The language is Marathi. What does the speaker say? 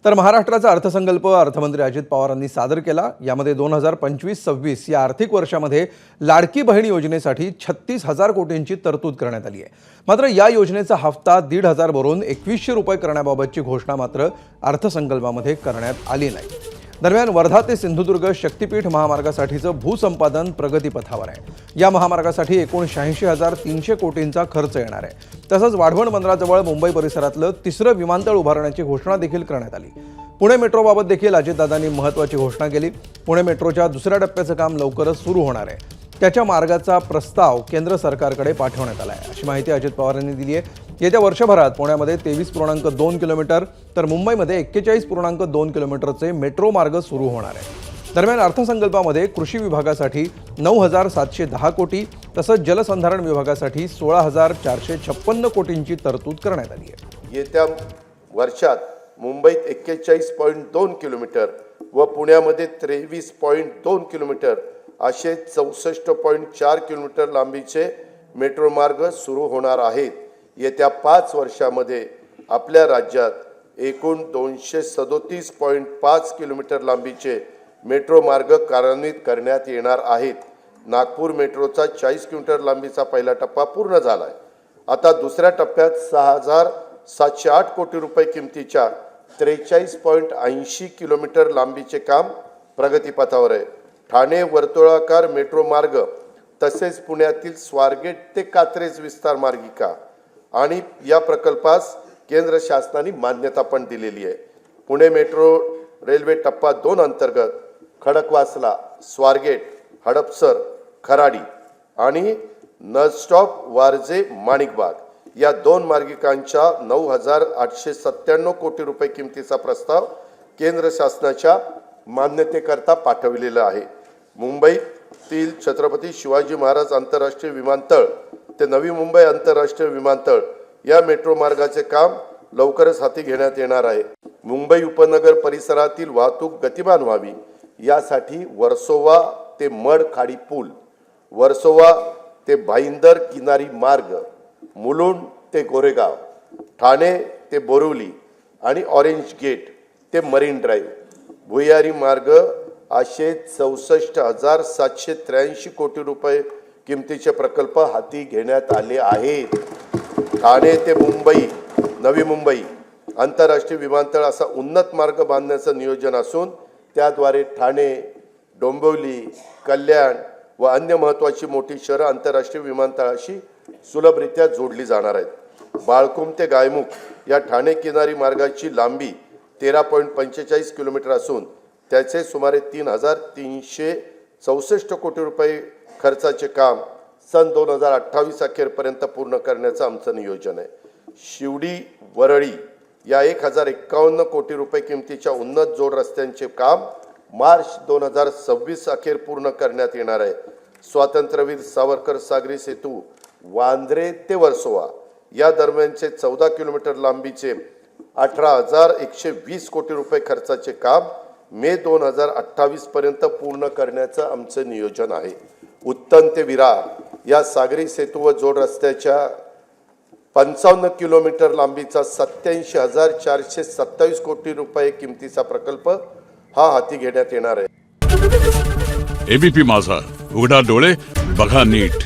तर महाराष्ट्राचा अर्थसंकल्प अर्थमंत्री अजित पवार यांनी सादर केला। यामध्ये 2025-26 या आर्थिक वर्षामध्ये लाडकी बहीण योजनेसाठी 36,000 कोटींची तरतूद करण्यात आली आहे। मात्र या योजनेचा हप्ता 1,500 वरून 2100 रुपये करण्याबाबतची घोषणा मात्र अर्थसंकल्पामध्ये करण्यात आली नाही। दरम्यान वर्धा ते सिंधुदुर्ग शक्तीपीठ महामार्गासाठीचं भूसंपादन प्रगतीपथावर आहे। या महामार्गासाठी एकूण 86,300 कोटींचा खर्च येणार आहे। तसंच वाढवण बंदराजवळ मुंबई परिसरातलं तिसरं विमानतळ उभारण्याची घोषणा देखील करण्यात आली। पुणे मेट्रोबाबत देखील अजितदादांनी महत्त्वाची घोषणा केली। पुणे मेट्रोच्या दुसऱ्या टप्प्याचं काम लवकरच सुरू होणार आहे। त्याच्या मार्गाचा प्रस्ताव केंद्र सरकारकडे पाठवण्यात आला आहे, अशी माहिती अजित पवार यांनी दिली आहे। येत्या वर्षभरात पुण्यामध्ये 23.2 किलोमीटर तर मुंबईमध्ये 41.2 किलोमीटरचे मेट्रो मार्ग सुरू होणार आहे। दरम्यान अर्थसंकल्पामध्ये कृषी विभागासाठी 9,710 कोटी तसंच जलसंधारण विभागासाठी 16,456 कोटींची तरतूद करण्यात आली आहे। येत्या वर्षात मुंबईत 41.2 किलोमीटर व पुण्यामध्ये 23.2 किलोमीटर असे 64.4 किलोमीटर लांबीचे मेट्रो मार्ग सुरू होणार आहेत। येत्या 5 वर्षांमध्ये आपल्या राज्यात एकूण 237.5 किलोमीटर लांबीचे मेट्रो मार्ग कार्यान्वित करण्यात येणार आहेत। नागपूर मेट्रोचा 40 किलोमीटर लांबीचा पहिला टप्पा पूर्ण झाला आहे। आता दुसऱ्या टप्प्यात 6,708 कोटी रुपये किमतीच्या 43.80 किलोमीटर लांबीचे काम प्रगतीपथावर आहे। ठाणे वर्तुळाकार मेट्रो मार्ग तसेच पुण्यातील स्वारगेट ते कात्रज विस्तार मार्गिका आणि या प्रकल्पास केंद्र शासनाने मान्यता पण दिलेली आहे। पुणे मेट्रो रेल्वे टप्पा 2 अंतर्गत खडकवासला, स्वारगेट, हडपसर, खराडी आणि नळस्टॉप वारजे माणिकबाग या 2 मार्गिकांच्या 9,897 कोटी रुपये किमतीचा प्रस्ताव केंद्र शासनाच्या मान्यतेकरता पाठविलेला आहे। मुंबईतील छत्रपती शिवाजी महाराज आंतरराष्ट्रीय विमानतळ ते नवी मुंबई आंतरराष्ट्रीय विमानतळ या मेट्रो मार्गाचे काम लवकरच हाती घेण्यात येणार आहे। मुंबई उपनगर परिसरातील वाहतूक गतिमान व्हावी यासाठी वर्सोवा ते मड खाडी पूल, वर्सोवा ते भाईंदर किनारी मार्ग, मुलुंड ते गोरेगाव, ठाणे ते बोरिवली आणि ऑरेंज गेट ते मरीन ड्राईव्ह भुयारी मार्ग असे 64,783 कोटी रुपये किमतीचे प्रकल्प हाती घेण्यात आले आहेत। ठाणे ते मुंबई, नवी मुंबई आंतरराष्ट्रीय विमानतळ असा उन्नत मार्ग बांधण्याचं नियोजन असून त्याद्वारे ठाणे, डोंबिवली, कल्याण व अन्य महत्त्वाची मोठी शहरं आंतरराष्ट्रीय विमानतळाशी सुलभरित्या जोडली जाणार आहेत। बाळकुम ते गायमुख या ठाणे किनारी मार्गाची लांबी 13.45 किलोमीटर असून त्याचे सुमारे 3,364 कोटी रुपये खर्चाचे काम सन 2028 अखेरपर्यंत पूर्ण करण्याचं आमचं नियोजन आहे। शिवडी वरळी या 1,051 कोटी रुपये किमतीच्या उन्नत जोड रस्त्यांचे काम मार्च 2026 अखेर पूर्ण करण्यात येणार आहे। स्वातंत्र्यवीर सावरकर सागरी सेतू वांद्रे ते वर्सोवा या दरम्यानचे 14 किलोमीटर लांबीचे 18,120 कोटी रुपये खर्चाचे काम मे 2028 पर्यंत पूर्ण करण्याचं आमचं नियोजन आहे। उत्तन ते विरार या सागरी सेतू व जोड रस्त्याच्या 55 किलोमीटर लांबीचा 87,427 कोटी रुपये किमतीचा प्रकल्प हा हाती घेण्यात येणार आहे। एबीपी माझा, उघडा डोळे बघा नीट।